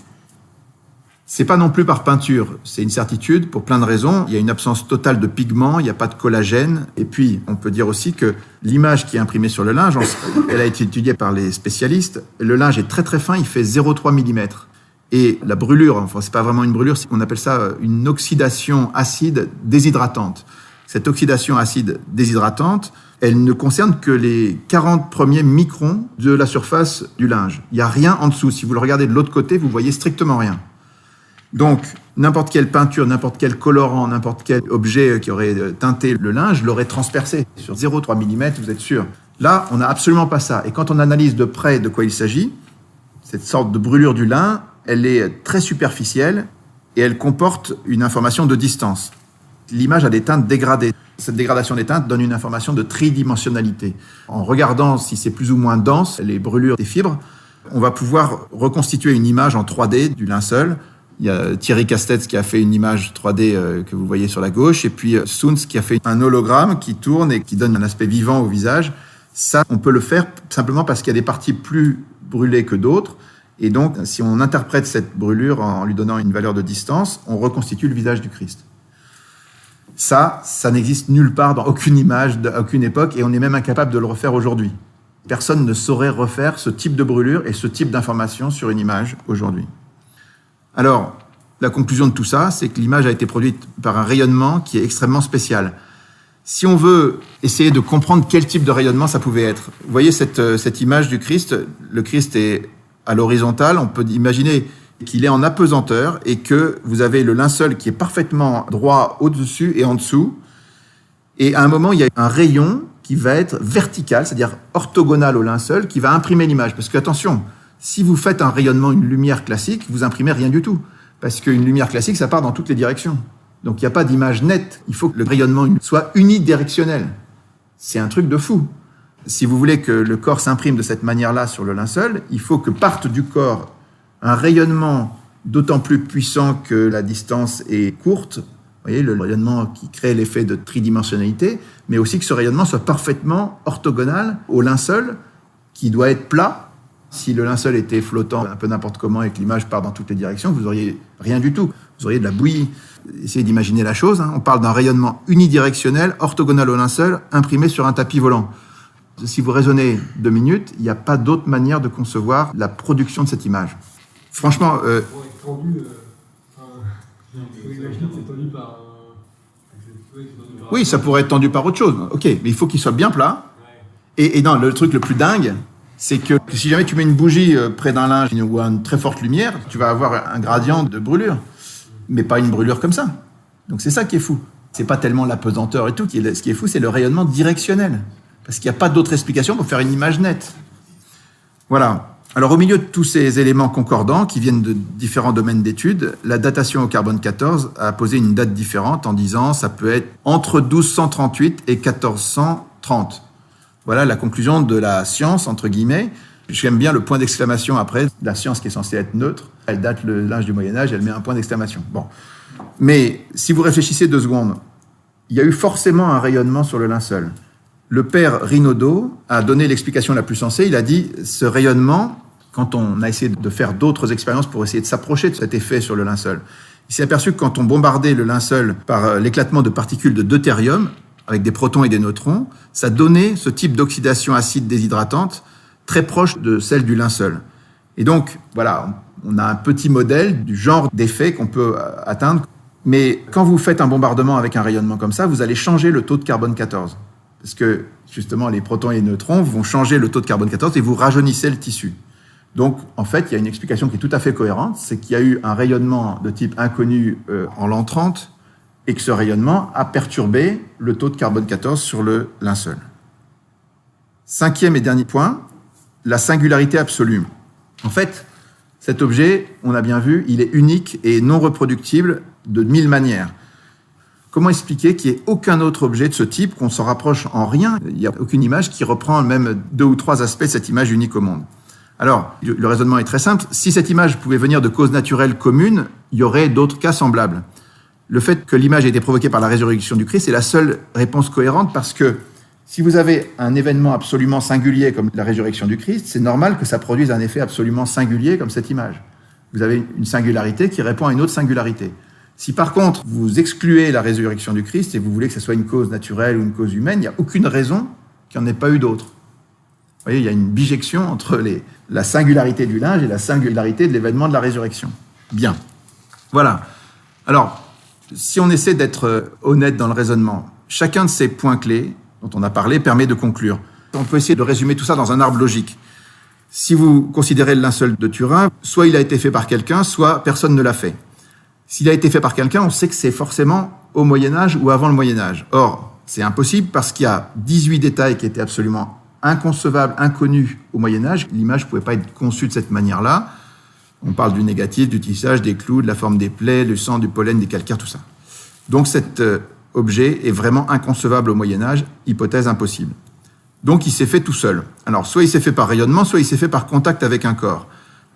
S1: C'est pas non plus par peinture, c'est une certitude pour plein de raisons. Il y a une absence totale de pigments, il n'y a pas de collagène. Et puis, on peut dire aussi que l'image qui est imprimée sur le linge, elle a été étudiée par les spécialistes. Le linge est très très fin, il fait 0,3 mm. Et la brûlure, enfin, c'est pas vraiment une brûlure, on appelle ça une oxydation acide déshydratante. Cette oxydation acide déshydratante, elle ne concerne que les 40 premiers microns de la surface du linge. Il n'y a rien en dessous. Si vous le regardez de l'autre côté, vous voyez strictement rien. Donc, n'importe quelle peinture, n'importe quel colorant, n'importe quel objet qui aurait teinté le linge l'aurait transpercé. Sur 0,3 mm, vous êtes sûr. Là, on n'a absolument pas ça. Et quand on analyse de près de quoi il s'agit, cette sorte de brûlure du lin, elle est très superficielle et elle comporte une information de distance. L'image a des teintes dégradées. Cette dégradation des teintes donne une information de tridimensionnalité. En regardant si c'est plus ou moins dense, les brûlures des fibres, on va pouvoir reconstituer une image en 3D du linceul. Il y a Thierry Castetz qui a fait une image 3D que vous voyez sur la gauche, et puis Soons qui a fait un hologramme qui tourne et qui donne un aspect vivant au visage. Ça, on peut le faire simplement parce qu'il y a des parties plus brûlées que d'autres. Et donc, si on interprète cette brûlure en lui donnant une valeur de distance, on reconstitue le visage du Christ. Ça n'existe nulle part dans aucune image, à aucune époque, et on est même incapable de le refaire aujourd'hui. Personne ne saurait refaire ce type de brûlure et ce type d'information sur une image aujourd'hui. Alors, la conclusion de tout ça, c'est que l'image a été produite par un rayonnement qui est extrêmement spécial. Si on veut essayer de comprendre quel type de rayonnement ça pouvait être, vous voyez cette image du Christ, le Christ est à l'horizontale, on peut imaginer qu'il est en apesanteur et que vous avez le linceul qui est parfaitement droit au-dessus et en dessous. Et à un moment, il y a un rayon qui va être vertical, c'est-à-dire orthogonal au linceul, qui va imprimer l'image. Parce que, attention, si vous faites un rayonnement, une lumière classique, vous imprimez rien du tout. Parce qu'une lumière classique, ça part dans toutes les directions. Donc, il n'y a pas d'image nette. Il faut que le rayonnement soit unidirectionnel. C'est un truc de fou. Si vous voulez que le corps s'imprime de cette manière-là sur le linceul, il faut que parte du corps un rayonnement d'autant plus puissant que la distance est courte. Vous voyez, le rayonnement qui crée l'effet de tridimensionnalité, mais aussi que ce rayonnement soit parfaitement orthogonal au linceul, qui doit être plat. Si le linceul était flottant un peu n'importe comment et que l'image part dans toutes les directions, vous n'auriez rien du tout. Vous auriez de la bouillie. Essayez d'imaginer la chose. On parle d'un rayonnement unidirectionnel, orthogonal au linceul, imprimé sur un tapis volant. Si vous raisonnez 2 minutes, il n'y a pas d'autre manière de concevoir la production de cette image. Franchement... Oui, ça pourrait être tendu par autre chose. Ok, mais il faut qu'il soit bien plat. Et non, le truc le plus dingue, c'est que si jamais tu mets une bougie près d'un linge ou une très forte lumière, tu vas avoir un gradient de brûlure, mais pas une brûlure comme ça. Donc c'est ça qui est fou. C'est pas tellement la pesanteur et tout. Ce qui est fou, c'est le rayonnement directionnel. Parce qu'il n'y a pas d'autre explication pour faire une image nette. Voilà. Alors au milieu de tous ces éléments concordants qui viennent de différents domaines d'études, la datation au carbone 14 a posé une date différente en disant ça peut être entre 1238 et 1430. Voilà la conclusion de la science, entre guillemets. J'aime bien le point d'exclamation après. La science qui est censée être neutre, elle date le linge du Moyen-Âge, elle met un point d'exclamation. Bon. Mais si vous réfléchissez 2 secondes, il y a eu forcément un rayonnement sur le linceul. Le père Rinaudot a donné l'explication la plus sensée. Il a dit ce rayonnement, quand on a essayé de faire d'autres expériences pour essayer de s'approcher de cet effet sur le linceul, il s'est aperçu que quand on bombardait le linceul par l'éclatement de particules de deutérium, avec des protons et des neutrons, ça donnait ce type d'oxydation acide déshydratante très proche de celle du linceul. Et donc, voilà, on a un petit modèle du genre d'effet qu'on peut atteindre. Mais quand vous faites un bombardement avec un rayonnement comme ça, vous allez changer le taux de carbone 14. Parce que, justement, les protons et les neutrons vont changer le taux de carbone 14 et vous rajeunissez le tissu. Donc, en fait, il y a une explication qui est tout à fait cohérente, c'est qu'il y a eu un rayonnement de type inconnu en l'an 30 et que ce rayonnement a perturbé le taux de carbone 14 sur le linceul. 5e et dernier point, la singularité absolue. En fait, cet objet, on a bien vu, il est unique et non reproductible de 1000 manières. Comment expliquer qu'il n'y ait aucun autre objet de ce type, qu'on s'en rapproche en rien? Il n'y a aucune image qui reprend même 2 ou 3 aspects de cette image unique au monde. Alors, le raisonnement est très simple. Si cette image pouvait venir de causes naturelles communes, il y aurait d'autres cas semblables. Le fait que l'image ait été provoquée par la résurrection du Christ est la seule réponse cohérente parce que si vous avez un événement absolument singulier comme la résurrection du Christ, c'est normal que ça produise un effet absolument singulier comme cette image. Vous avez une singularité qui répond à une autre singularité. Si par contre, vous excluez la résurrection du Christ et vous voulez que ce soit une cause naturelle ou une cause humaine, il n'y a aucune raison qu'il n'y en ait pas eu d'autre. Vous voyez, il y a une bijection entre la singularité du linge et la singularité de l'événement de la résurrection. Bien. Voilà. Alors, si on essaie d'être honnête dans le raisonnement, chacun de ces points clés dont on a parlé permet de conclure. On peut essayer de résumer tout ça dans un arbre logique. Si vous considérez le linceul de Turin, soit il a été fait par quelqu'un, soit personne ne l'a fait. S'il a été fait par quelqu'un, on sait que c'est forcément au Moyen-Âge ou avant le Moyen-Âge. Or, c'est impossible parce qu'il y a 18 détails qui étaient absolument inconcevables, inconnus au Moyen-Âge. L'image ne pouvait pas être conçue de cette manière-là. On parle du négatif, du tissage, des clous, de la forme des plaies, du sang, du pollen, des calcaires, tout ça. Donc cet objet est vraiment inconcevable au Moyen-Âge, hypothèse impossible. Donc il s'est fait tout seul. Alors soit il s'est fait par rayonnement, soit il s'est fait par contact avec un corps.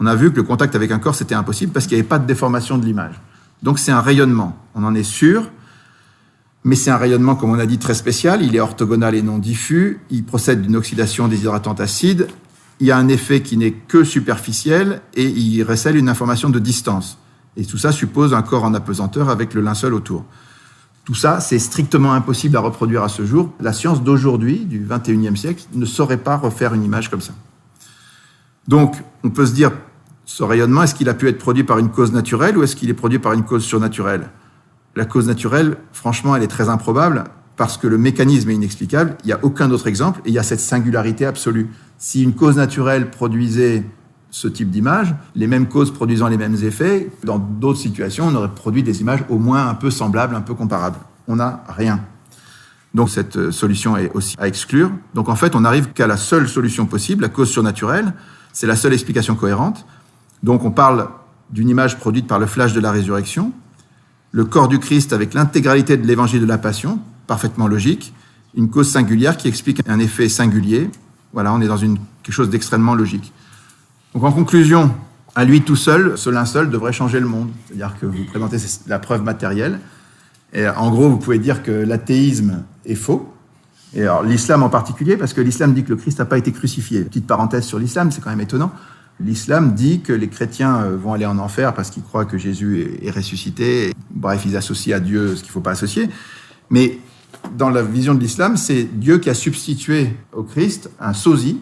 S1: On a vu que le contact avec un corps, c'était impossible parce qu'il n'y avait pas de déformation de l'image. Donc c'est un rayonnement, on en est sûr, mais c'est un rayonnement, comme on a dit, très spécial. Il est orthogonal et non diffus, il procède d'une oxydation déshydratante acide, il y a un effet qui n'est que superficiel et il recèle une information de distance. Et tout ça suppose un corps en apesanteur avec le linceul autour. Tout ça, c'est strictement impossible à reproduire à ce jour. La science d'aujourd'hui, du XXIe siècle, ne saurait pas refaire une image comme ça. Donc, on peut se dire, ce rayonnement, est-ce qu'il a pu être produit par une cause naturelle ou est-ce qu'il est produit par une cause surnaturelle? La cause naturelle, franchement, elle est très improbable parce que le mécanisme est inexplicable. Il n'y a aucun autre exemple et il y a cette singularité absolue. Si une cause naturelle produisait ce type d'image, les mêmes causes produisant les mêmes effets, dans d'autres situations, on aurait produit des images au moins un peu semblables, un peu comparables. On n'a rien. Donc cette solution est aussi à exclure. Donc en fait, on n'arrive qu'à la seule solution possible, la cause surnaturelle. C'est la seule explication cohérente. Donc on parle d'une image produite par le flash de la résurrection, le corps du Christ avec l'intégralité de l'évangile de la Passion, parfaitement logique, une cause singulière qui explique un effet singulier. Voilà, on est dans quelque chose d'extrêmement logique. Donc en conclusion, à lui tout seul, ce linceul devrait changer le monde. C'est-à-dire que vous présentez la preuve matérielle. Et en gros, vous pouvez dire que l'athéisme est faux. Et alors l'islam en particulier, parce que l'islam dit que le Christ n'a pas été crucifié. Petite parenthèse sur l'islam, c'est quand même étonnant. L'islam dit que les chrétiens vont aller en enfer parce qu'ils croient que Jésus est ressuscité. Bref, ils associent à Dieu ce qu'il ne faut pas associer. Mais dans la vision de l'islam, c'est Dieu qui a substitué au Christ un sosie.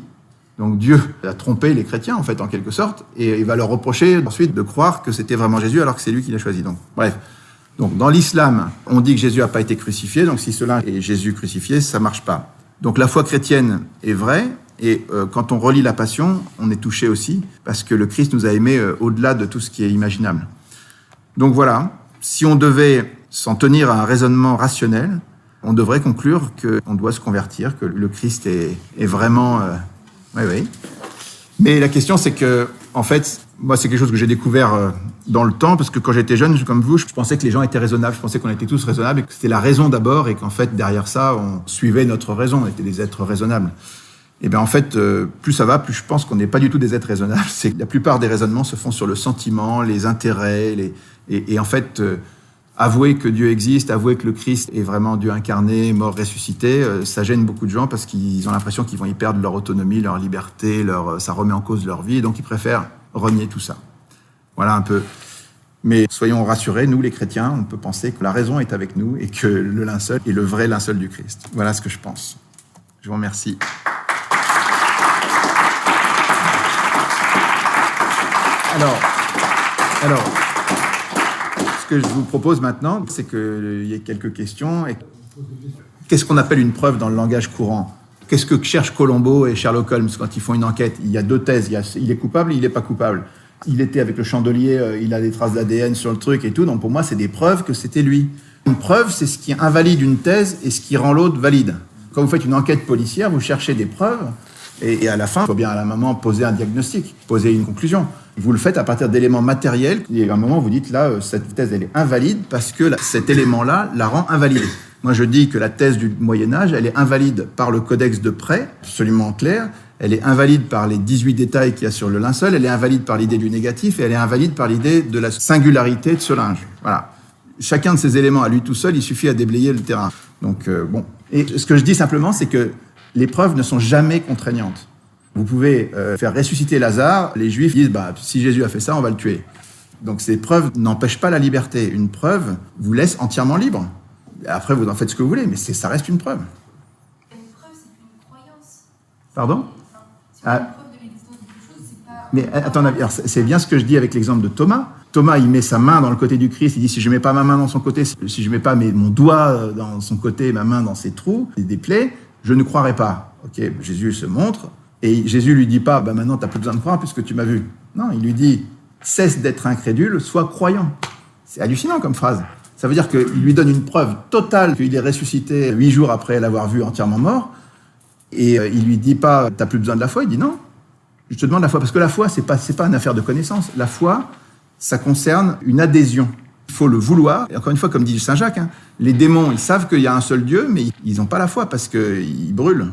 S1: Donc Dieu a trompé les chrétiens, en fait, en quelque sorte, et il va leur reprocher ensuite de croire que c'était vraiment Jésus alors que c'est lui qui l'a choisi. Donc, bref. Donc, dans l'islam, on dit que Jésus n'a pas été crucifié, donc si cela est Jésus crucifié, ça ne marche pas. Donc, la foi chrétienne est vraie, et quand on relit la Passion, on est touché aussi, parce que le Christ nous a aimés au-delà de tout ce qui est imaginable. Donc voilà, si on devait s'en tenir à un raisonnement rationnel, on devrait conclure qu'on doit se convertir, que le Christ est vraiment... Oui. Mais la question, c'est que, en fait, moi, c'est quelque chose que j'ai découvert dans le temps, parce que quand j'étais jeune, comme vous, je pensais que les gens étaient raisonnables, je pensais qu'on était tous raisonnables, et que c'était la raison d'abord, et qu'en fait, derrière ça, on suivait notre raison, on était des êtres raisonnables. Et bien, en fait, plus ça va, plus je pense qu'on n'est pas du tout des êtres raisonnables. C'est que la plupart des raisonnements se font sur le sentiment, les intérêts, et en fait... avouer que Dieu existe, avouer que le Christ est vraiment Dieu incarné, mort, ressuscité, ça gêne beaucoup de gens parce qu'ils ont l'impression qu'ils vont y perdre leur autonomie, leur liberté, ça remet en cause leur vie, donc ils préfèrent renier tout ça. Voilà un peu. Mais soyons rassurés, nous les chrétiens, on peut penser que la raison est avec nous et que le linceul est le vrai linceul du Christ. Voilà ce que je pense. Je vous remercie. Alors, ce que je vous propose maintenant, c'est qu'il y ait quelques questions. Qu'est-ce qu'on appelle une preuve dans le langage courant ? Qu'est-ce que cherchent Colombo et Sherlock Holmes quand ils font une enquête ? Il y a deux thèses. Il est coupable, il n'est pas coupable. Il était avec le chandelier, il a des traces d'ADN sur le truc et tout. Donc pour moi, c'est des preuves que c'était lui. Une preuve, c'est ce qui invalide une thèse et ce qui rend l'autre valide. Quand vous faites une enquête policière, vous cherchez des preuves et à la fin, il faut bien à la maman poser un diagnostic, poser une conclusion. Vous le faites à partir d'éléments matériels. Et à un moment, vous dites, là, cette thèse, elle est invalide parce que cet élément-là la rend invalidée. Moi, je dis que la thèse du Moyen-Âge, elle est invalide par le codex de prêt, absolument clair. Elle est invalide par les 18 détails qu'il y a sur le linceul. Elle est invalide par l'idée du négatif et elle est invalide par l'idée de la singularité de ce linge. Voilà. Chacun de ces éléments, à lui tout seul, il suffit à déblayer le terrain. Donc, bon. Et ce que je dis simplement, c'est que les preuves ne sont jamais contraignantes. Vous pouvez faire ressusciter Lazare, les Juifs disent si Jésus a fait ça, on va le tuer. Donc ces preuves n'empêchent pas la liberté. Une preuve vous laisse entièrement libre. Après, vous en faites ce que vous voulez, mais ça reste une preuve.
S3: Une preuve, c'est une croyance.
S1: Pardon ?
S3: Si on a une preuve de l'existence de quelque chose, c'est pas...
S1: Mais attendez, c'est bien ce que je dis avec l'exemple de Thomas. Thomas, il met sa main dans le côté du Christ, il dit si je mets pas ma main dans son côté, si je mets pas mon doigt dans son côté, ma main dans ses trous, des plaies, je ne croirai pas. Ok, Jésus se montre. Et Jésus lui dit pas, maintenant, tu n'as plus besoin de croire puisque tu m'as vu. Non, il lui dit, cesse d'être incrédule, sois croyant. C'est hallucinant comme phrase. Ça veut dire qu'il lui donne une preuve totale qu'il est ressuscité 8 jours après l'avoir vu entièrement mort. Et il lui dit pas, tu n'as plus besoin de la foi. Il dit non, je te demande la foi. Parce que la foi, c'est pas une affaire de connaissance. La foi, ça concerne une adhésion. Il faut le vouloir. Et encore une fois, comme dit Saint Jacques, les démons, ils savent qu'il y a un seul Dieu, mais ils n'ont pas la foi parce qu'ils brûlent.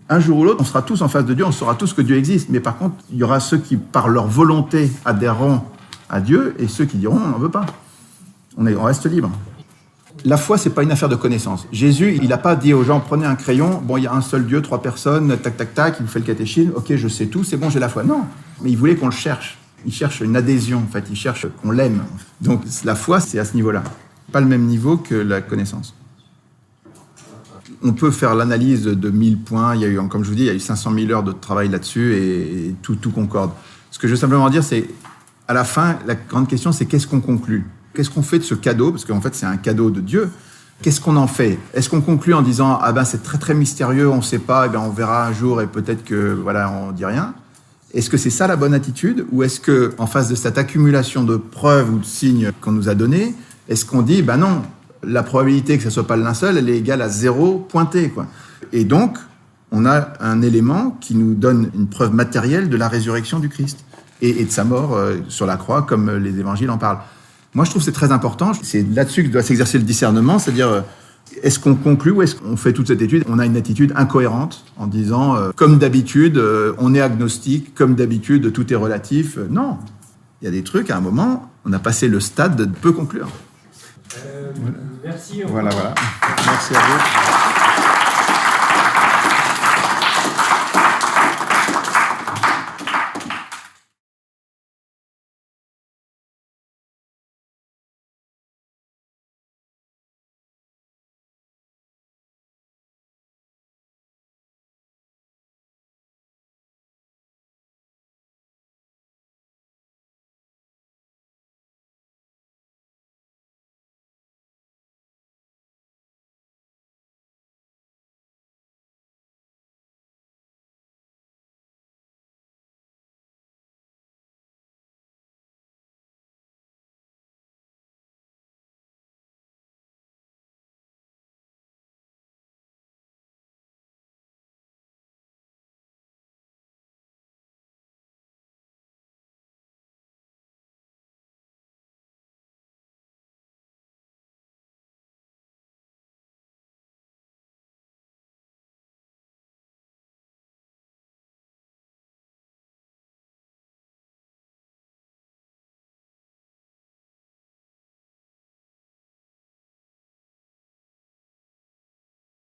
S1: Un jour ou l'autre, on sera tous en face de Dieu, on saura tous que Dieu existe. Mais par contre, il y aura ceux qui, par leur volonté, adhéreront à Dieu et ceux qui diront, on n'en veut pas. On reste libre. La foi, c'est pas une affaire de connaissance. Jésus, il n'a pas dit aux gens, prenez un crayon, il y a un seul Dieu, 3 personnes, tac, tac, tac, il vous fait le catéchisme, ok, je sais tout, c'est bon, j'ai la foi. Non, mais il voulait qu'on le cherche. Il cherche une adhésion, en fait, il cherche qu'on l'aime. Donc la foi, c'est à ce niveau-là. Pas le même niveau que la connaissance. On peut faire l'analyse de 1000 points. Il y a eu, comme je vous dis, il y a eu 500 000 heures de travail là-dessus et tout concorde. Ce que je veux simplement dire, c'est, à la fin, la grande question, c'est qu'est-ce qu'on conclut ? Qu'est-ce qu'on fait de ce cadeau ? Parce qu'en fait, c'est un cadeau de Dieu. Qu'est-ce qu'on en fait ? Est-ce qu'on conclut en disant « Ah ben, c'est très très mystérieux, on ne sait pas, on verra un jour et peut-être que, voilà, on ne dit rien » Est-ce que c'est ça la bonne attitude ? Ou est-ce qu'en face de cette accumulation de preuves ou de signes qu'on nous a donnés, est-ce qu'on dit « non ». La probabilité que ce ne soit pas le linceul, elle est égale à 0 pointé, quoi. Et donc, on a un élément qui nous donne une preuve matérielle de la résurrection du Christ et de sa mort sur la croix, comme les évangiles en parlent. Moi, je trouve que c'est très important. C'est là-dessus que doit s'exercer le discernement, c'est-à-dire, Est-ce qu'on conclut ou est-ce qu'on fait toute cette étude? On a une attitude incohérente en disant, comme d'habitude, on est agnostique, comme d'habitude, tout est relatif. Non, il y a des trucs, à un moment, on a passé le stade de peu conclure.
S4: Merci.
S1: Voilà. Merci à vous.